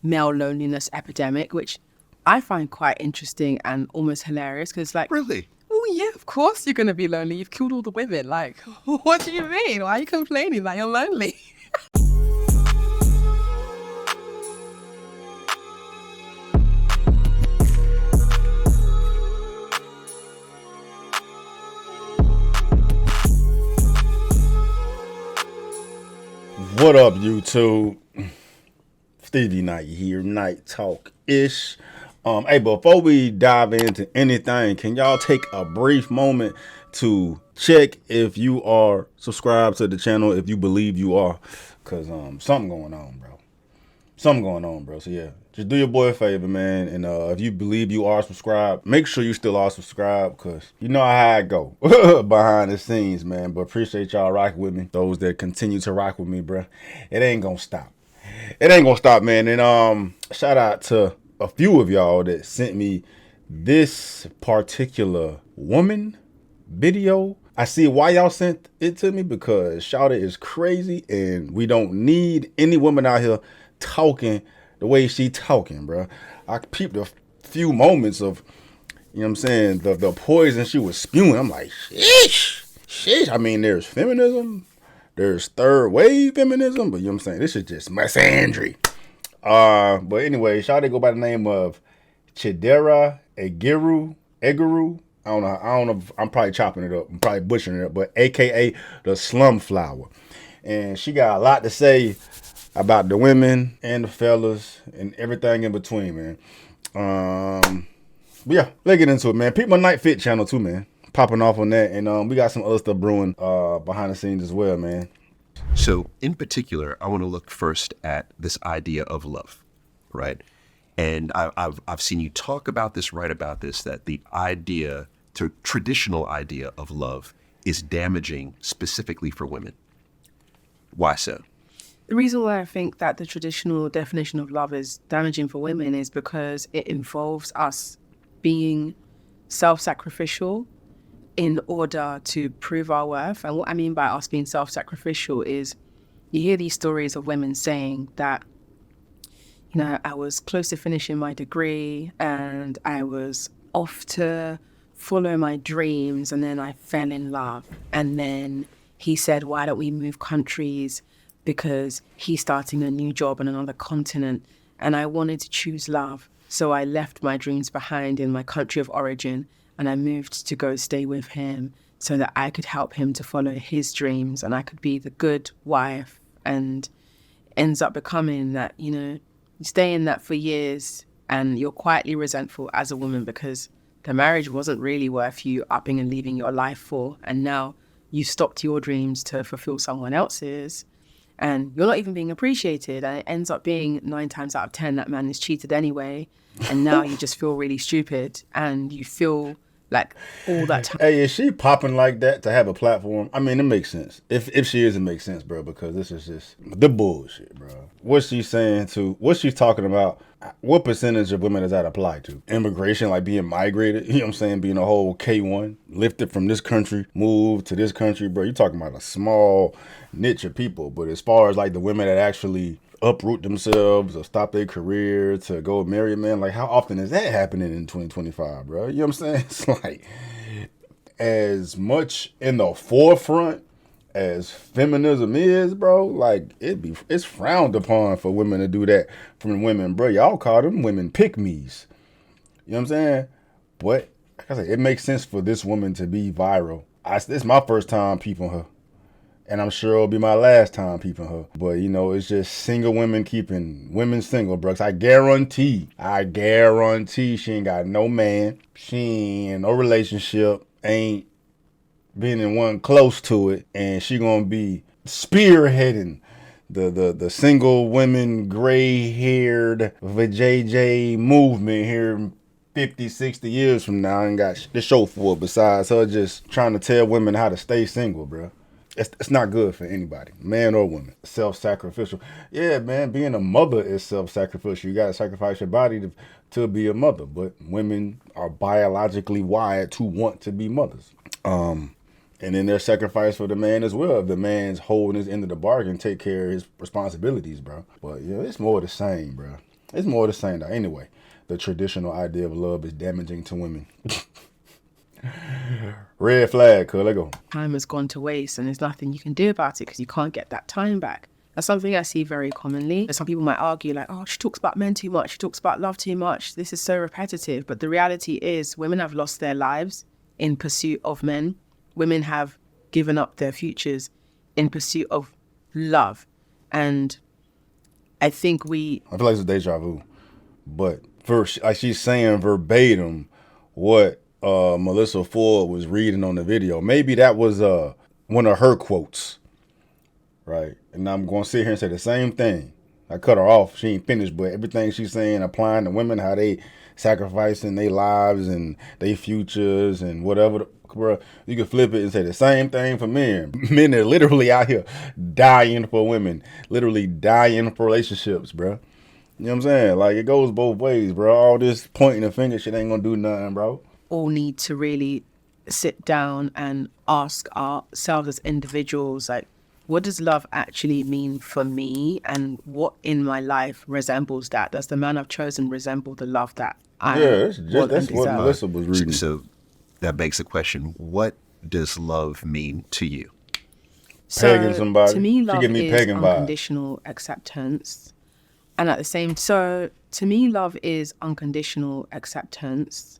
male loneliness epidemic, which I find quite interesting and almost hilarious because, like, Really? oh, yeah, of course you're going to be lonely. You've killed all the women. Like, what do you mean? Why are you complaining that you're lonely? What up, YouTube? Stevie Knight here, Night Talk-ish. Hey, before we dive into anything, can y'all take a brief moment to check if you are subscribed to the channel, if you believe you are? Because something going on, bro. Something going on, bro. So yeah, just do your boy a favor, man. And if you believe you are subscribed, make sure you still are subscribed, because you know how I go behind the scenes, man. But appreciate y'all rocking with me. Those that continue to rock with me, bro. It ain't gonna stop. It ain't gonna stop, man. And shout out to a few of y'all that sent me this particular woman video. I see why y'all sent it to me, because Shawty is crazy and we don't need any woman out here talking the way she talking, bro. I peeped a few moments of, you know what I'm saying, the poison she was spewing. I'm like, sheesh. I mean, there's feminism, there's third wave feminism, but you know what I'm saying, this is just misandry. But anyway, Shawty go by the name of Chidera Egeru. I don't know if I'm probably chopping it up. I'm probably butchering it up, but AKA the Slum Flower. And she got a lot to say about the women and the fellas and everything in between, man. But yeah, let's get into it, man. Peep my Night Fit channel too, man. Popping off on that. And we got some other stuff brewing behind the scenes as well, man. So in particular, I want to look first at this idea of love, right? And I've seen you talk about this, write about this, that the traditional idea of love is damaging specifically for women. Why so? The reason why I think that the traditional definition of love is damaging for women is because it involves us being self-sacrificial in order to prove our worth. And what I mean by us being self-sacrificial is, you hear these stories of women saying that, you know, I was close to finishing my degree and I was off to follow my dreams, and then I fell in love. And then he said, why don't we move countries? Because he's starting a new job on another continent and I wanted to choose love. So I left my dreams behind in my country of origin and I moved to go stay with him so that I could help him to follow his dreams and I could be the good wife. And ends up becoming that, you know, you stay in that for years and you're quietly resentful as a woman because the marriage wasn't really worth you upping and leaving your life for. And now you stopped your dreams to fulfill someone else's and you're not even being appreciated. And it ends up being 9 times out of 10 that man is cheated anyway. And now you just feel really stupid and you feel like all that time. Hey, is she popping like that to have a platform? I mean, it makes sense. If she is, it makes sense, bro, because this is just the bullshit, bro. What she's talking about, what percentage of women does that apply to? Immigration, like being migrated, you know what I'm saying? Being a whole K1, lifted from this country, moved to this country, bro. You're talking about a small niche of people. But as far as like the women that actually uproot themselves or stop their career to go marry a man, like how often is that happening in 2025, bro? You know what I'm saying? It's like, as much in the forefront as feminism is, bro, like it's frowned upon for women to do that from women, bro. Y'all call them women pick-me's. You know what I'm saying? But like I said, it makes sense for this woman to be viral. It's my first time peeping her. And I'm sure it'll be my last time peeping her. But, you know, it's just single women keeping women single, Brooks. I guarantee she ain't got no man. She ain't in no relationship. Ain't been in one close to it. And she gonna be spearheading the single women, gray-haired vajayjay movement here 50, 60 years from now. And got the show for it besides her just trying to tell women how to stay single, bro. It's not good for anybody, man or woman. Self-sacrificial. Yeah, man, being a mother is self-sacrificial. You got to sacrifice your body to be a mother. But women are biologically wired to want to be mothers. And then there's sacrifice for the man as well. If the man's holding his end of the bargain, take care of his responsibilities, bro. But, yeah, it's more the same, bro. It's more the same though. Anyway, the traditional idea of love is damaging to women. Red flag, cuz, let go. Time has gone to waste and there's nothing you can do about it because you can't get that time back. That's something I see very commonly. Some people might argue like, oh, she talks about men too much. She talks about love too much. This is so repetitive. But the reality is women have lost their lives in pursuit of men. Women have given up their futures in pursuit of love. And I think I feel like it's a deja vu. But like she's saying verbatim what Melissa Ford was reading on the video. Maybe that was one of her quotes, right? And I'm going to sit here and say the same thing. I cut her off. She ain't finished, but everything she's saying, applying to women, how they sacrificing their lives and their futures and whatever. Bro, you can flip it and say the same thing for men. Men are literally out here dying for women, literally dying for relationships, bro. You know what I'm saying? Like, it goes both ways, bro. All this pointing the finger shit ain't gonna do nothing, bro. all need to really sit down and ask ourselves as individuals, like, what does love actually mean for me, and what in my life resembles that? Does the man I've chosen resemble the love that I that's want and what deserve? Melissa was reading. So that begs the question, what does love mean to you? Pegging somebody. To me, She love give me is pegging vibes. unconditional acceptance. And at the same so to me, love is unconditional acceptance.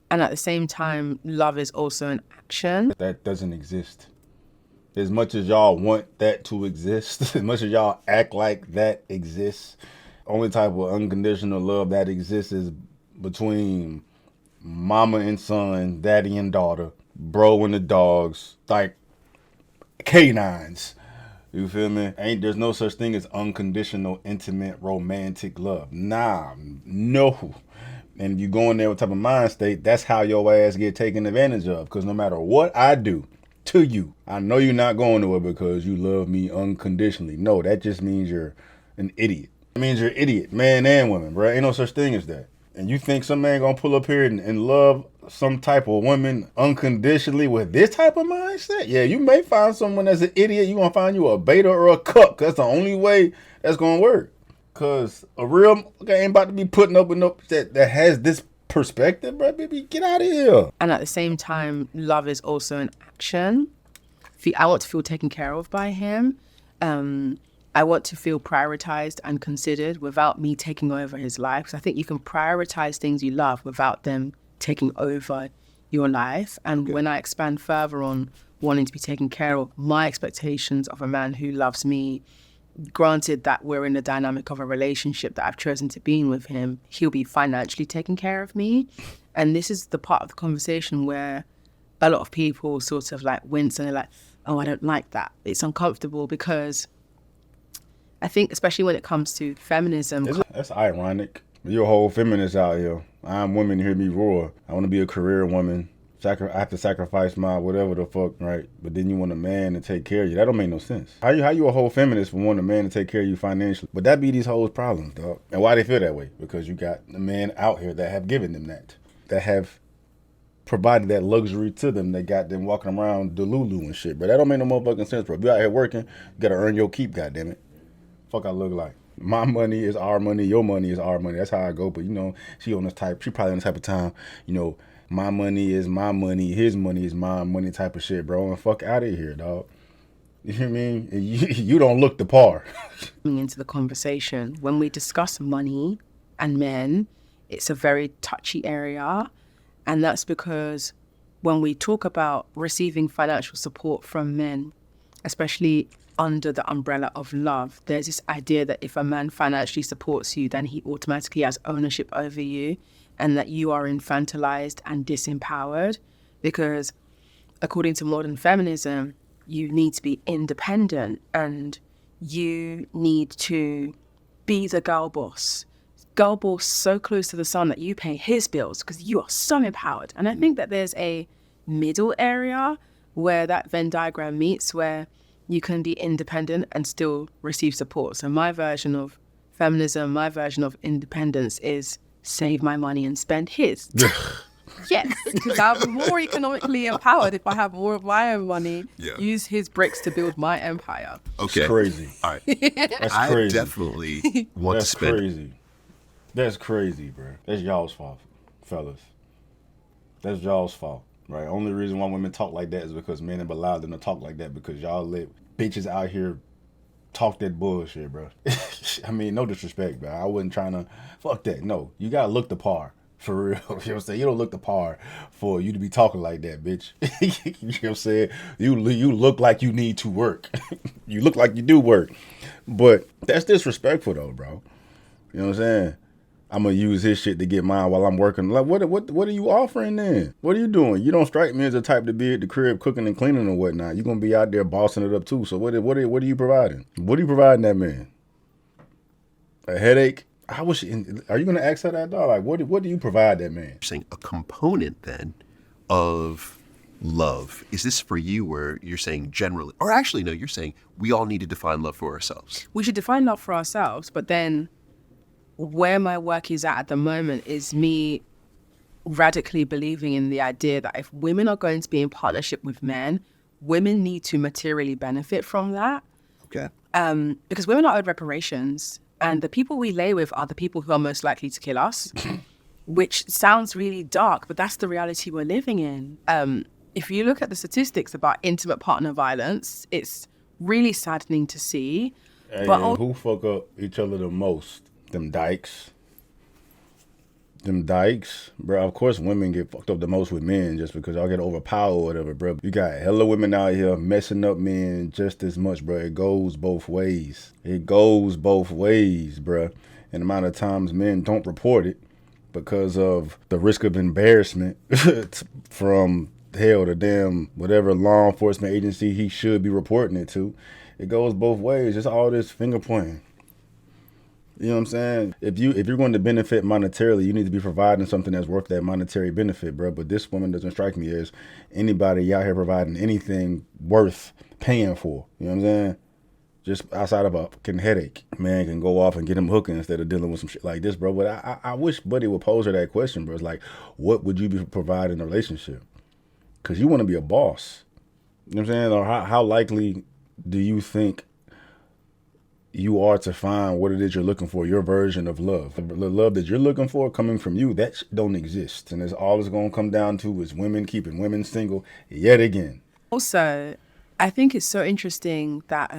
And at the same time, love is also an action. That doesn't exist. As much as y'all want that to exist, as much as y'all act like that exists, only type of unconditional love that exists is between mama and son, daddy and daughter, bro and the dogs, like canines. You feel me? There's no such thing as unconditional, intimate, romantic love. Nah, no. And you go in there with type of mind state, that's how your ass get taken advantage of. Because no matter what I do to you, I know you're not going to it because you love me unconditionally. No, that just means you're an idiot. It means you're an idiot, man and woman, bro. Ain't no such thing as that. And you think some man gonna pull up here and love some type of woman unconditionally with this type of mindset? Yeah, you may find someone that's an idiot. You gonna find you a beta or a cuck. That's the only way that's gonna work. Cause a real guy ain't about to be putting up with no that has this perspective, bro. Baby, get out of here. And at the same time, love is also an action. I want to feel taken care of by him. I want to feel prioritized and considered without me taking over his life. Because I think you can prioritize things you love without them taking over your life. And when I expand further on wanting to be taken care of, my expectations of a man who loves me, granted that we're in the dynamic of a relationship that I've chosen to be in with him, he'll be financially taking care of me. And this is the part of the conversation where a lot of people sort of like wince and they're like, oh, I don't like that. It's uncomfortable because I think especially when it comes to feminism. That's ironic. You're a whole feminist out here. I'm women, hear me roar. I want to be a career woman. I have to sacrifice my whatever the fuck, right? But then you want a man to take care of you. That don't make no sense. How you a whole feminist for wanting a man to take care of you financially? But that be these hoes' problems, dog. And why they feel that way? Because you got a man out here that have given them that have provided that luxury to them. They got them walking around Delulu and shit. But that don't make no motherfucking sense, bro. If you out here working, you gotta earn your keep, goddammit. Fuck I look like. My money is our money, your money is our money. That's how I go. But she probably on this type of time, my money is my money, his money is my money type of shit, bro. And fuck out of here, dog. You know what I mean? You don't look the par. Into the conversation, when we discuss money and men, it's a very touchy area. And that's because when we talk about receiving financial support from men, especially under the umbrella of love, there's this idea that if a man financially supports you, then he automatically has ownership over you and that you are infantilized and disempowered, because according to modern feminism, you need to be independent and you need to be the girl boss so close to the sun that you pay his bills because you are so empowered. And I think that there's a middle area where that Venn diagram meets, where you can be independent and still receive support. So my version of feminism, my version of independence is save my money and spend his. Yes, because I'll be more economically empowered if I have more of my own money, use his bricks to build my empire. Okay. That's crazy. All right. That's crazy. I definitely want to spend. Crazy. That's crazy, bro. That's y'all's fault, fellas. That's y'all's fault, right? Only reason why women talk like that is because men have allowed them to talk like that because y'all let bitches out here talk that bullshit, bro. I mean, no disrespect, bro. I wasn't trying to fuck that. No, you gotta look the par. For real. You know what I'm saying? You don't look the par for you to be talking like that, bitch. You know what I'm saying? You look like you need to work. You look like you do work. But that's disrespectful though, bro. You know what I'm saying? I'm gonna use his shit to get mine while I'm working. Like, what are you offering then? What are you doing? You don't strike me as the type to be at the crib cooking and cleaning and whatnot. You're gonna be out there bossing it up too. So what are you providing? What are you providing that man? A headache? Are you gonna ask her that, dog? Like, what do you provide that man? You're saying a component then of love. Is this for you where you're saying generally, or actually no, you're saying we all need to define love for ourselves? We should define love for ourselves, but then where my work is at the moment is me radically believing in the idea that if women are going to be in partnership with men, women need to materially benefit from that. Okay. Because women are owed reparations, and the people we lay with are the people who are most likely to kill us, which sounds really dark, but that's the reality we're living in. If you look at the statistics about intimate partner violence, it's really saddening to see. Hey, But who fuck up each other the most? Them dykes. Them dykes, bro. Of course, women get fucked up the most with men just because y'all get overpowered or whatever, bro. You got hella women out here messing up men just as much, bro. It goes both ways. It goes both ways, bro. And the amount of times men don't report it because of the risk of embarrassment from hell the damn whatever law enforcement agency he should be reporting it to. It goes both ways. It's all this finger pointing. You know what I'm saying? If you're going to benefit monetarily, you need to be providing something that's worth that monetary benefit, bro. But this woman doesn't strike me as anybody out here providing anything worth paying for. You know what I'm saying? Just outside of a fucking headache, man can go off and get him hooking instead of dealing with some shit like this, bro. But I wish Buddy would pose her that question, bro. It's like, what would you be providing in a relationship? Because you want to be a boss. You know what I'm saying? Or how likely do you think you are to find what it is you're looking for, your version of love. The love that you're looking for coming from you, that don't exist. And it's all it's going to come down to is women keeping women single yet again. also, I think it's so interesting that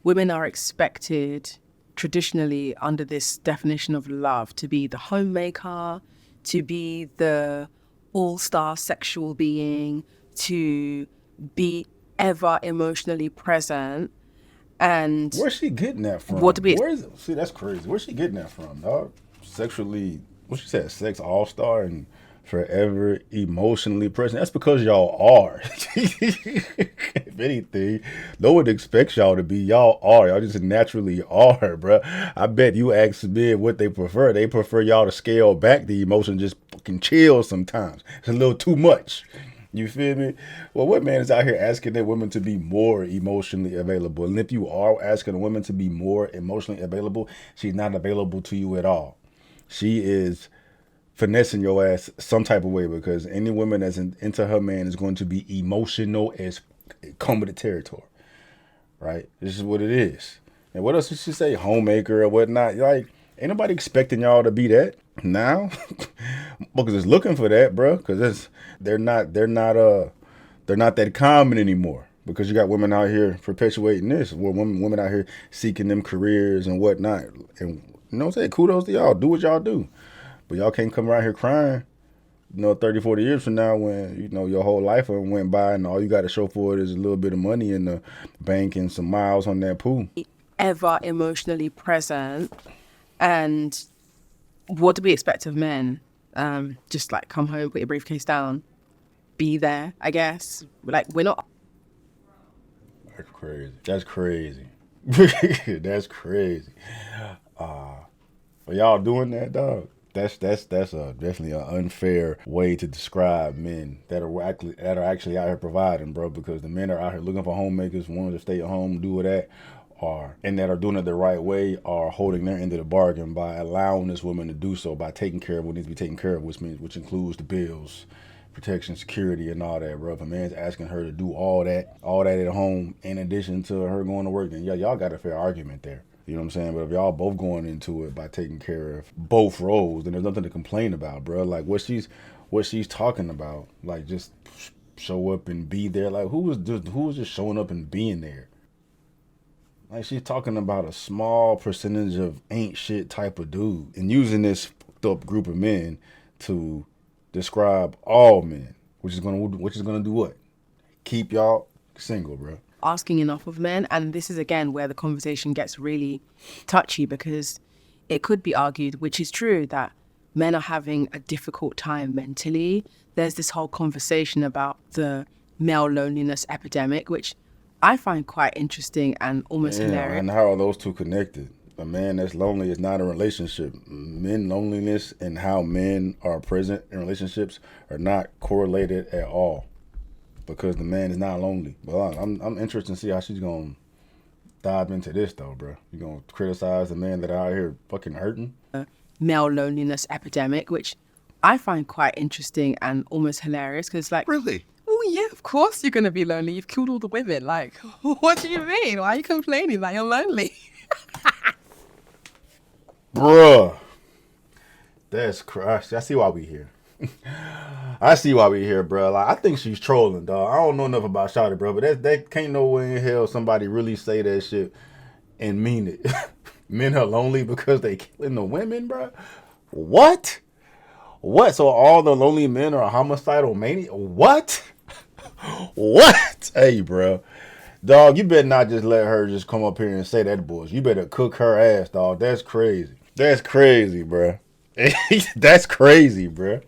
women are expected traditionally under this definition of love to be the homemaker, to be the all-star sexual being, to be ever emotionally present. And where's she getting that from? What do we? See, that's crazy. Where's she getting that from, dog? Sexually, what she said, sex all-star and forever emotionally present. That's because y'all are. If anything, no one expects y'all to be. Y'all are. Y'all just naturally are, bro. I bet you ask men what they prefer. They prefer y'all to scale back the emotion, just fucking chill sometimes. It's a little too much. You feel me? Well, what man is out here asking that women to be more emotionally available? And if you are asking a woman to be more emotionally available, she's not available to you at all. She is finessing your ass some type of way because any woman that's into her man is going to be emotional as come with the territory. Right? This is what it is. And what else did she say? Homemaker or whatnot. Like, ain't nobody expecting y'all to be that now. Because it's looking for that, bro. Because they're not that common anymore. Because you got women out here perpetuating this. Well, women out here seeking them careers and whatnot. And you know what I'm saying? Kudos to y'all. Do what y'all do. But y'all can't come around here crying, 30, 40 years from now when, your whole life went by and all you got to show for it is a little bit of money in the bank and some miles on that pool. Ever emotionally present. And what do we expect of men? Just like come home, put your briefcase down, be there, I guess. Like, we're not. That's crazy. That's crazy. That's crazy. Are y'all doing that, dog? That's definitely an unfair way to describe men that are actually out here providing, bro. Because the men are out here looking for homemakers, wanting to stay at home, do that, and that are doing it the right way, are holding their end of the bargain by allowing this woman to do so, by taking care of what needs to be taken care of, which includes the bills, protection, security, and all that, bro. If a man's asking her to do all that at home, in addition to her going to work, then y'all got a fair argument there. You know what I'm saying? But if y'all both going into it by taking care of both roles, then there's nothing to complain about, bro. Like what she's talking about, like just show up and be there. Like who was just showing up and being there? Like she's talking about a small percentage of ain't shit type of dude and using this fucked up group of men to describe all men, which is gonna do what? Keep y'all single, bro. Asking enough of men. And this is again where the conversation gets really touchy, because it could be argued, which is true, that men are having a difficult time mentally. There's this whole conversation about the male loneliness epidemic, which I find quite interesting and almost hilarious. And how are those two connected? A man that's lonely is not a relationship. Men loneliness and how men are present in relationships are not correlated at all, because the man is not lonely. But I'm interested to see how she's gonna dive into this though, bro. You gonna criticize the men that are out here fucking hurting? Male loneliness epidemic, which I find quite interesting and almost hilarious, because like, Really? oh yeah, of course you're gonna be lonely. You've killed all the women. Like, what do you mean? Why are you complaining that you're lonely? Bruh. That's crazy. I see why we here. I see why we here, bro. Like, I think she's trolling, dog. I don't know enough about Shawty, bro, but that can't no way in hell somebody really say that shit and mean it. Men are lonely because they killing the women, bro. What? So all the lonely men are homicidal mania? What? What? Hey, bro. Dog, you better not just let her just come up here and say that bullshit. You better cook her ass, dog. That's crazy. That's crazy, bro. That's crazy, bro.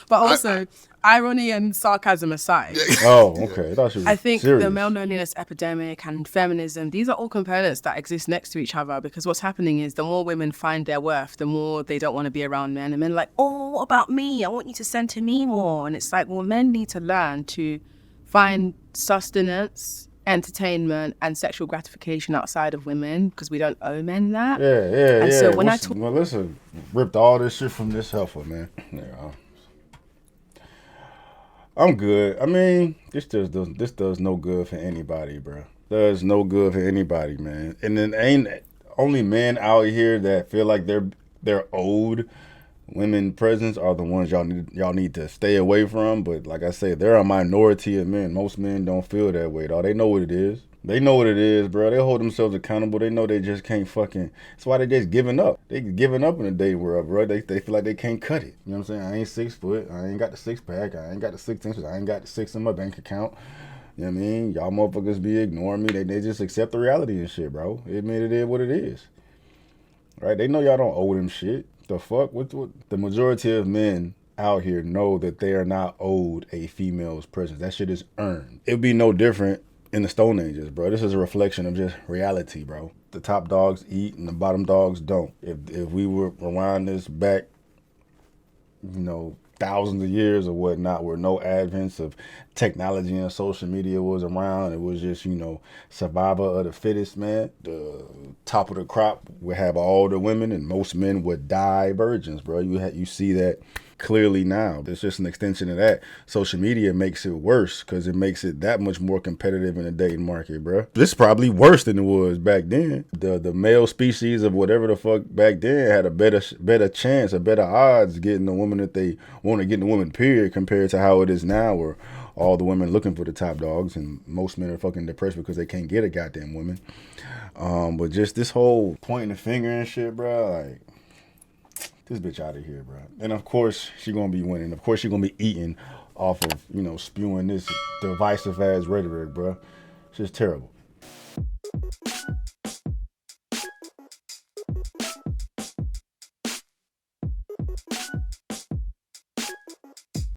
But also, irony and sarcasm aside, Oh, okay. I think serious. the male loneliness epidemic and feminism, these are all components that exist next to each other, because what's happening is the more women find their worth, the more they don't want to be around men. And men are like, oh, what about me? I want you to center me more. And it's like, well, men need to learn to find sustenance, entertainment, and sexual gratification outside of women, because we don't owe men that. Yeah. And so when I talk, Melissa ripped all this shit from this heifer, man. Yeah. I'm good. I mean, this does no good for anybody, bro. Does no good for anybody, man. And then ain't only men out here that feel like they're owed women presence are the ones y'all need to stay away from. But like I said, they're a minority of men. Most men don't feel that way, dog. They know what it is. They know what it is, bro. They hold themselves accountable. They know they just can't fucking. That's why they just giving up. They giving up in the dating world, bro. They feel like they can't cut it. You know what I'm saying? I ain't 6 foot. I ain't got the 6-pack. I ain't got the 6 inches. I ain't got the 6 in my bank account. You know what I mean? Y'all motherfuckers be ignoring me. They just accept the reality and shit, bro. It mean it is what it is. Right? They know y'all don't owe them shit. The fuck? What? The majority of men out here know that they are not owed a female's presence. That shit is earned. It'd be no different in the Stone Ages, bro. This is a reflection of just reality, bro. The top dogs eat and the bottom dogs don't. If we were rewind this back, thousands of years or whatnot, where no advents of technology and social media was around, it was just, survival of the fittest, man. The top of the crop would have all the women, and most men would die virgins, bro. You see that clearly now. It's just an extension of that. Social media makes it worse because it makes it that much more competitive in the dating market, bro. This is probably worse than it was back then. The male species of whatever the fuck back then had a better chance, a better odds getting the woman that they want to get, the woman, period, compared to how it is now, where all the women looking for the top dogs and most men are fucking depressed because they can't get a goddamn woman. But just this whole pointing the finger and shit, bro, like, this bitch out of here, bro. And of course, she gonna be winning. Of course, she gonna be eating off of, spewing this divisive ass rhetoric, bro. It's just terrible.